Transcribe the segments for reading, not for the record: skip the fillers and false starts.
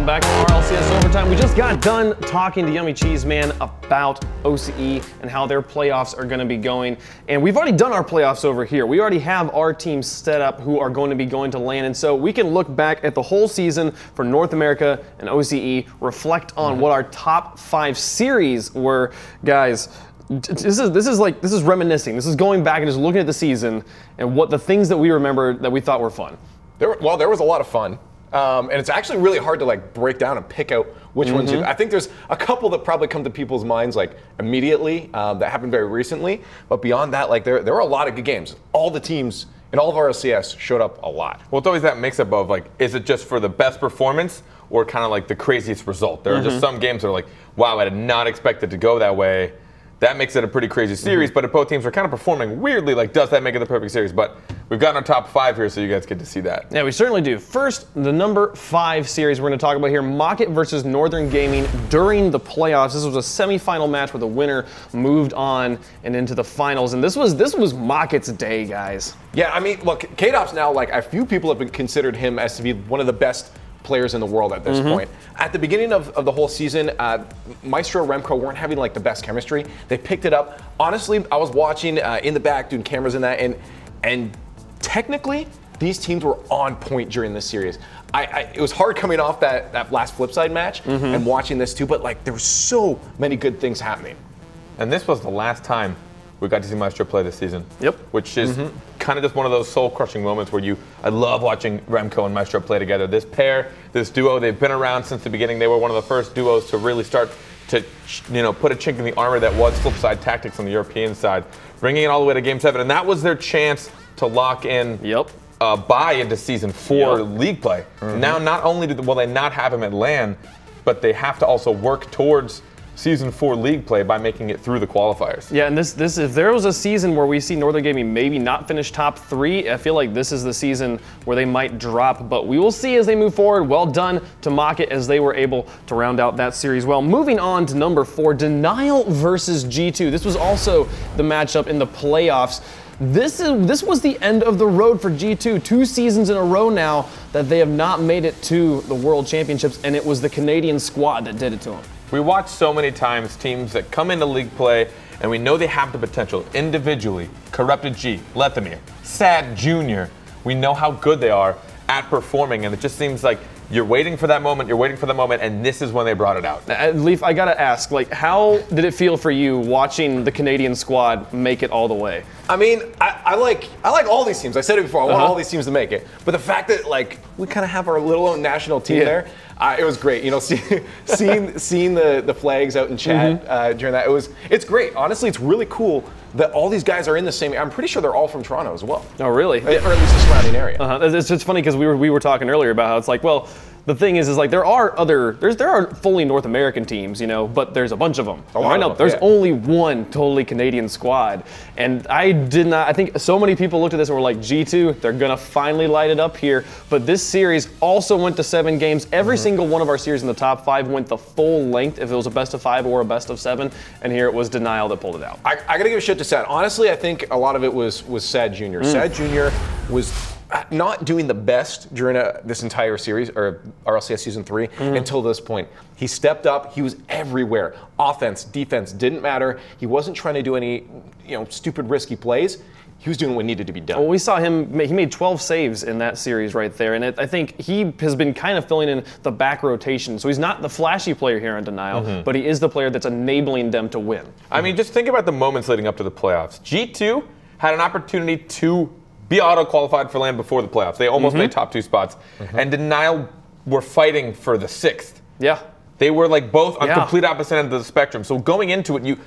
Welcome back to RLCS Overtime. We just got done talking to Yummy Cheese Man about OCE and how their playoffs are going to be going. And we've already done our playoffs over here. We already have our teams set up who are going to be going to LAN. And so we can look back at the whole season for North America and OCE, reflect on what our top 5 series were. Guys, this is reminiscing. This is going back and just looking at the season and what the things that we remember that we thought were fun. There was a lot of fun. And it's actually really hard to break down and pick out which ones. I think there's a couple that probably come to people's minds immediately that happened very recently. But beyond that, there were a lot of good games. All the teams in all of RLCS showed up a lot. Well, it's always that mix-up of is it just for the best performance or kind of the craziest result? There are just some games that are wow, I did not expect it to go that way. That makes it a pretty crazy series, but if both teams are kind of performing weirdly, does that make it the perfect series? But we've got our top 5 here, so you guys get to see that. Yeah, we certainly do. First, the number 5 series we're going to talk about here, Mockit versus Northern Gaming during the playoffs. This was a semifinal match where the winner moved on and into the finals, and this was Mockit's day, guys. Yeah, I mean, look, K-Dop's now, a few people have been considered him as to be one of the best players in the world at this point. At the beginning of the whole season, Maestro Remco weren't having the best chemistry. They picked it up. Honestly, I was watching in the back, doing cameras and that, and technically, these teams were on point during this series. It was hard coming off that last FlipSide match and watching this too, but there were so many good things happening. And this was the last time we got to see Maestro play this season. Yep. Which is kind of just one of those soul-crushing moments where I love watching Remco and Maestro play together. This pair, this duo, they've been around since the beginning. They were one of the first duos to really start to, put a chink in the armor that was FlipSide Tactics on the European side, bringing it all the way to Game 7. And that was their chance to lock in buy into Season 4 League play. Now, not only will they not have him at LAN, but they have to also work towards Season 4 League play by making it through the qualifiers. Yeah, and this if there was a season where we see Northern Gaming maybe not finish top 3, I feel like this is the season where they might drop, but we will see as they move forward. Well done to Mockit as they were able to round out that series well. Moving on to number 4, Denial versus G2. This was also the matchup in the playoffs. This was the end of the road for G2. 2 seasons in a row now that they have not made it to the World Championships, and it was the Canadian squad that did it to them. We watch so many times teams that come into league play and we know they have the potential individually. Corrupted G, Lethamir, Sad Jr. We know how good they are at performing, and it just seems like you're waiting for that moment, and this is when they brought it out. Leaf, I gotta ask, how did it feel for you watching the Canadian squad make it all the way? I mean, I like all these teams. I said it before, I want all these teams to make it. But the fact that we kind of have our little own national team there, it was great. Seeing the flags out in chat during that, it's great. Honestly, it's really cool that all these guys are in the same. I'm pretty sure they're all from Toronto as well. Oh, really? Or at least the surrounding area. It's just funny because we were talking earlier about how it's well, the thing is there are fully North American teams, but there's a bunch of them. Right now, there's only one totally Canadian squad, and I think so many people looked at this and were like, G2, they're gonna finally light it up here. But this series also went to 7 games. Every single one of our series in the top 5 went the full length, if it was a best of 5 or a best of 7, and here it was Denial that pulled it out. I gotta give a shit to Sad. Honestly, I think a lot of it was Sad Jr. Sad Jr. was not doing the best during this entire series, or RLCS Season 3, until this point. He stepped up. He was everywhere. Offense, defense, didn't matter. He wasn't trying to do any stupid, risky plays. He was doing what needed to be done. Well, we saw him, he made 12 saves in that series right there, and I think he has been kind of filling in the back rotation. So he's not the flashy player here in Denial, but he is the player that's enabling them to win. I mean, just think about the moments leading up to the playoffs. G2 had an opportunity to be auto-qualified for LAN before the playoffs. They almost made top 2 spots. And Denial were fighting for the 6th. Yeah. They were both on complete opposite ends of the spectrum. So going into it,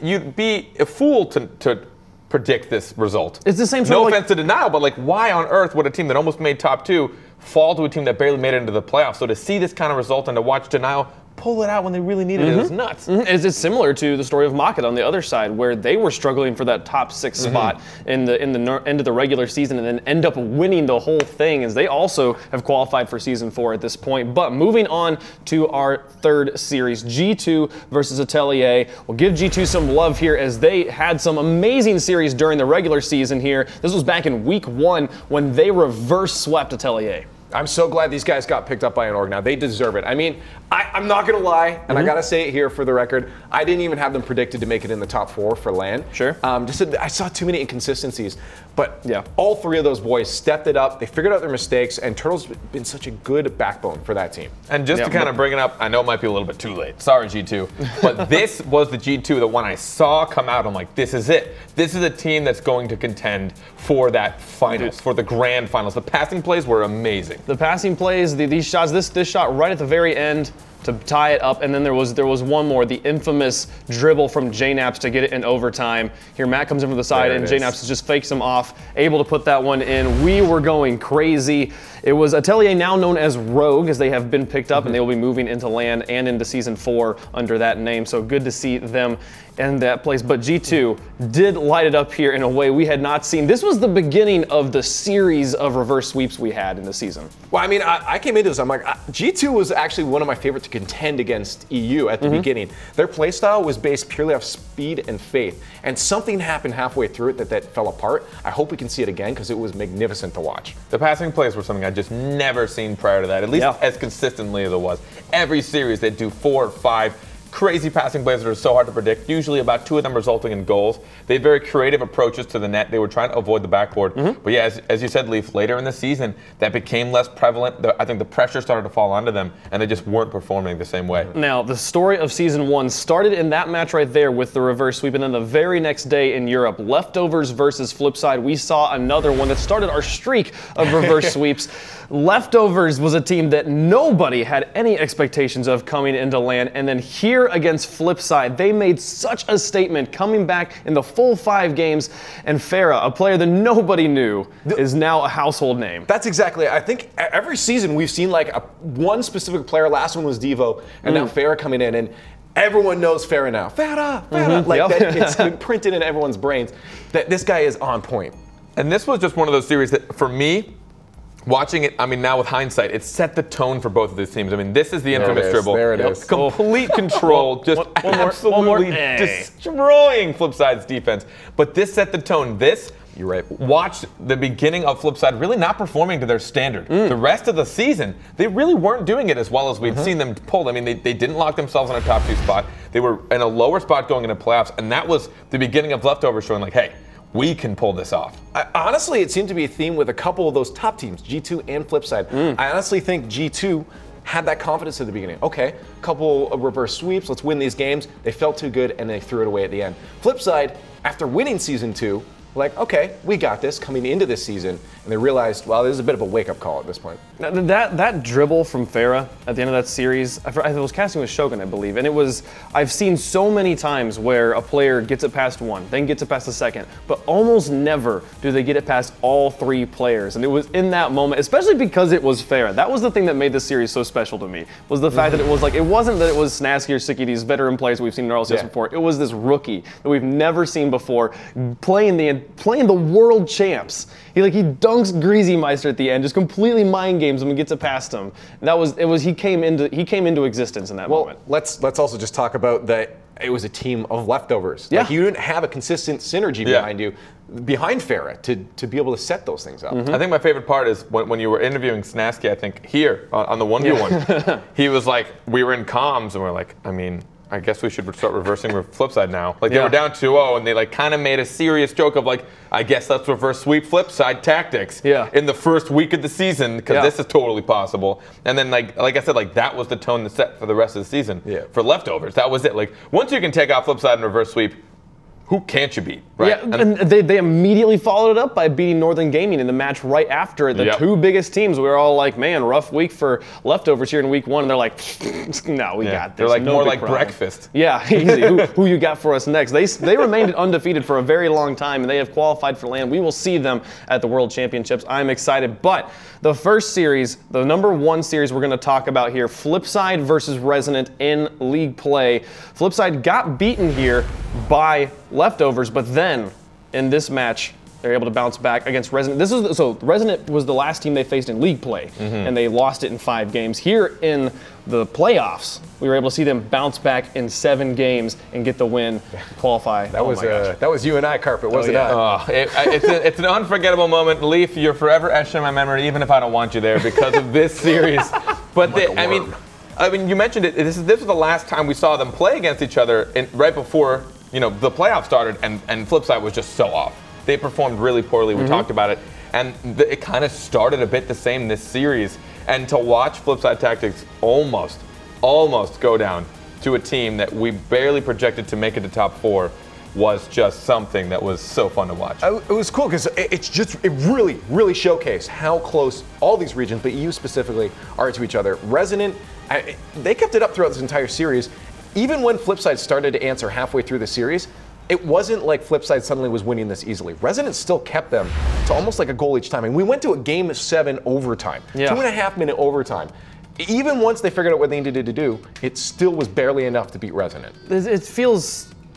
you'd be a fool to predict this result. It's the same sort No offense to Denial, but why on earth would a team that almost made top 2 fall to a team that barely made it into the playoffs? So to see this kind of result and to watch Denial pull it out when they really needed it. It was nuts. It's similar to the story of Mockit on the other side, where they were struggling for that top 6 spot in the end of the regular season, and then end up winning the whole thing, as they also have qualified for Season 4 at this point. But moving on to our 3rd series, G2 versus Atelier. We'll give G2 some love here, as they had some amazing series during the regular season here. This was back in week 1 when they reverse swept Atelier. I'm so glad these guys got picked up by an org now. They deserve it. I mean, I'm not going to lie, and I got to say it here for the record, I didn't even have them predicted to make it in the top 4 for LAN. Sure. I saw too many inconsistencies. But yeah, all 3 of those boys stepped it up. They figured out their mistakes, and Turtle's been such a good backbone for that team. And just to kind of bring it up, I know it might be a little bit too late. Sorry, G2. But this was the G2 that when I saw come out, I'm like, this is it. This is a team that's going to contend for that finals, for the grand finals. The passing plays were amazing. The passing plays, these shots, this shot right at the very end to tie it up, and then there was one more, the infamous dribble from JNaps to get it in overtime. Here Matt comes in from the side, and JNaps just fakes him off, able to put that one in. We were going crazy. It was Atelier, now known as Rogue, as they have been picked up, and they will be moving into LAN and into Season 4 under that name, so good to see them in that place. But G2 did light it up here in a way we had not seen. This was the beginning of the series of reverse sweeps we had in the season. Well, I mean, I came into this, I'm like, G2 was actually one of my favorite to contend against EU at the beginning. Their playstyle was based purely off speed and faith, and something happened halfway through it that fell apart. I hope we can see it again because it was magnificent to watch. The passing plays were something I just never seen prior to that, at least as consistently as it was. Every series they'd do 4 or 5 crazy passing plays that are so hard to predict, usually about 2 of them resulting in goals. They had very creative approaches to the net. They were trying to avoid the backboard. But yeah, as you said, Leaf, later in the season, that became less prevalent. I think the pressure started to fall onto them, and they just weren't performing the same way. Now, the story of Season 1 started in that match right there with the reverse sweep, and then the very next day in Europe, Leftovers versus FlipSide, we saw another one that started our streak of reverse sweeps. Leftovers was a team that nobody had any expectations of coming into LAN, and then here against FlipSide, they made such a statement coming back in the full 5 games, and Farah, a player that nobody knew, is now a household name. That's exactly it. I think every season we've seen like one specific player. Last one was Devo, and now Farah coming in, and everyone knows Farah now. Farah, like that, it's imprinted in everyone's brains that this guy is on point. And this was just one of those series that, for me, watching it, I mean, now with hindsight, it set the tone for both of these teams. I mean, this is the infamous dribble. There it is. Complete control, just absolutely destroying FlipSide's defense. But this set the tone. You're right. Watch the beginning of FlipSide really not performing to their standard. The rest of the season, they really weren't doing it as well as we'd seen them pulled. I mean, they didn't lock themselves in a top 2 spot. They were in a lower spot going into playoffs, and that was the beginning of Leftovers showing like, hey, we can pull this off. Honestly, it seemed to be a theme with a couple of those top teams, G2 and FlipSide. I honestly think G2 had that confidence at the beginning. Okay, couple of reverse sweeps, let's win these games. They felt too good, and they threw it away at the end. FlipSide, after winning Season 2, like, okay, we got this coming into this season, and they realized, well, this is a bit of a wake-up call at this point. Now, that dribble from Farah at the end of that series, I was casting with Shogun, I believe, and it was, I've seen so many times where a player gets it past one, then gets it past the second, but almost never do they get it past all 3 players, and it was in that moment, especially because it was Farah. That was the thing that made this series so special to me, was the fact that it was like, it wasn't that it was Snasky or Sicky, these veteran players we've seen in RLCS before, it was this rookie that we've never seen before, playing the world champs. He dunks Greasy Meister at the end, just completely mind games him and gets it past him. And he came into existence in that moment. Let's also just talk about that. It was a team of leftovers. Yeah. Like, you didn't have a consistent synergy behind Farah to be able to set those things up. I think my favorite part is when you were interviewing Snasky, I think here on the 1v1, he was like, we were in comms and we're like, I mean, I guess we should start reversing with FlipSide now. Like, they were down 2-0, and they kind of made a serious joke of like, I guess let's reverse sweep FlipSide tactics in the first week of the season, because this is totally possible. And then like I said, like, that was the tone that set for the rest of the season for Leftovers. That was it. Like, once you can take out FlipSide and reverse sweep, who can't you beat, right? Yeah, and they immediately followed it up by beating Northern Gaming in the match right after. The 2 biggest teams, we were all like, man, rough week for Leftovers here in week 1. And they're like, no, we got this. They're like, no more like problem. breakfast. Yeah, easy. who you got for us next? They remained undefeated for a very long time, and they have qualified for LAN. We will see them at the World Championships. I'm excited. But the first series, the number 1 series we're going to talk about here, FlipSide versus Resonant in league play. FlipSide got beaten here by Leftovers, but then in this match, They're able to bounce back against Resonant. So Resonant was the last team they faced in league play, and they lost it in 5 games. Here in the playoffs, we were able to see them bounce back in 7 games and get the win, qualify. That was you and I, Carpet, wasn't it? It's an unforgettable moment. Leaf, you're forever etched in my memory, even if I don't want you there, because of this series. But I mean, you mentioned it. This was the last time we saw them play against each other, right before the playoffs started, and FlipSide was just so off. They performed really poorly. We talked about it, and it kind of started a bit the same this series. And to watch FlipSide Tactics almost go down to a team that we barely projected to make it to top 4 was just something that was so fun to watch. It was cool because it really showcased how close all these regions, but EU specifically, are to each other. Resonant, they kept it up throughout this entire series. Even when FlipSide started to answer halfway through the series, it wasn't like FlipSide suddenly was winning this easily. Resonant still kept them to almost like a goal each time. And we went to a Game 7 overtime, 2.5-minute overtime. Even once they figured out what they needed to do, it still was barely enough to beat Resonant.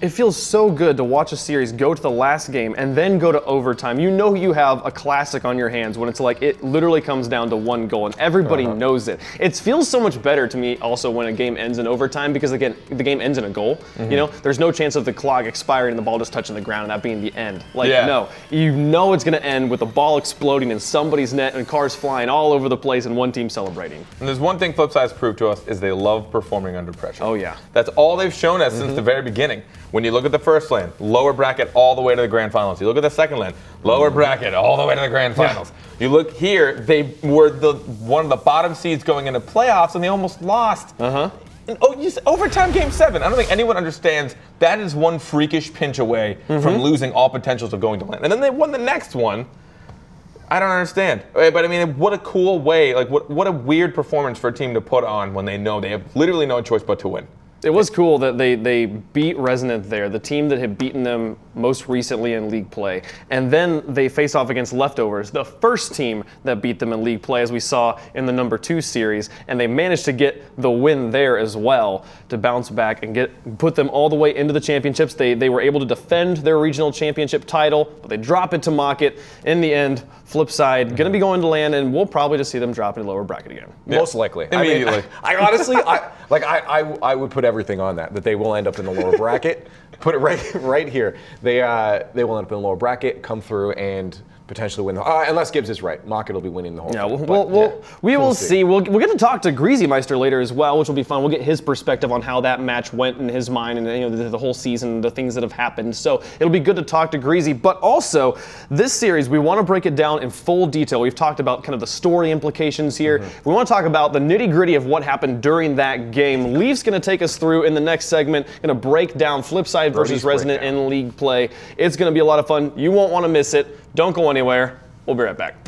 It feels so good to watch a series go to the last game and then go to overtime. You know you have a classic on your hands when it's like it literally comes down to 1 goal and everybody knows it. It feels so much better to me also when a game ends in overtime because, again, the game ends in a goal. There's no chance of the clock expiring and the ball just touching the ground and that being the end. No, you know it's going to end with the ball exploding in somebody's net and cars flying all over the place and one team celebrating. And there's one thing FlipSide's proved to us is they love performing under pressure. Oh, yeah. That's all they've shown us since the very beginning. When you look at the first lane, lower bracket all the way to the grand finals. You look at the second lane, lower bracket all the way to the grand finals. You look here, they were one of the bottom seeds going into playoffs, and they almost lost. Overtime Game 7. I don't think anyone understands that is one freakish pinch away from losing all potentials of going to land. And then they won the next one. I don't understand. But I mean, what a cool way, what a weird performance for a team to put on when they know they have literally no choice but to win. It was cool that they beat Resonant there, the team that had beaten them most recently in league play. And then they face off against Leftovers, the first team that beat them in league play, as we saw in the number 2 series. And they managed to get the win there as well to bounce back and put them all the way into the championships. They were able to defend their regional championship title, but they drop it to Mockit. In the end, FlipSide going to be going to land, and we'll probably just see them drop in the lower bracket again. Most likely. Immediately. I honestly, I would put everything on that they will end up in the lower bracket. Put it right here. They will end up in the lower bracket, come through, and potentially win unless Gibbs is right. Mockit will be winning the whole thing. We will see. We'll get to talk to Greasy Meister later as well, which will be fun. We'll get his perspective on how that match went in his mind and the whole season, the things that have happened. So it'll be good to talk to Greasy. But also, this series, we want to break it down in full detail. We've talked about kind of the story implications here. We want to talk about the nitty-gritty of what happened during that game. Leaf's going to take us through in the next segment, going to break down FlipSide versus Resonant in league play. It's going to be a lot of fun. You won't want to miss it. Don't go anywhere. We'll be right back.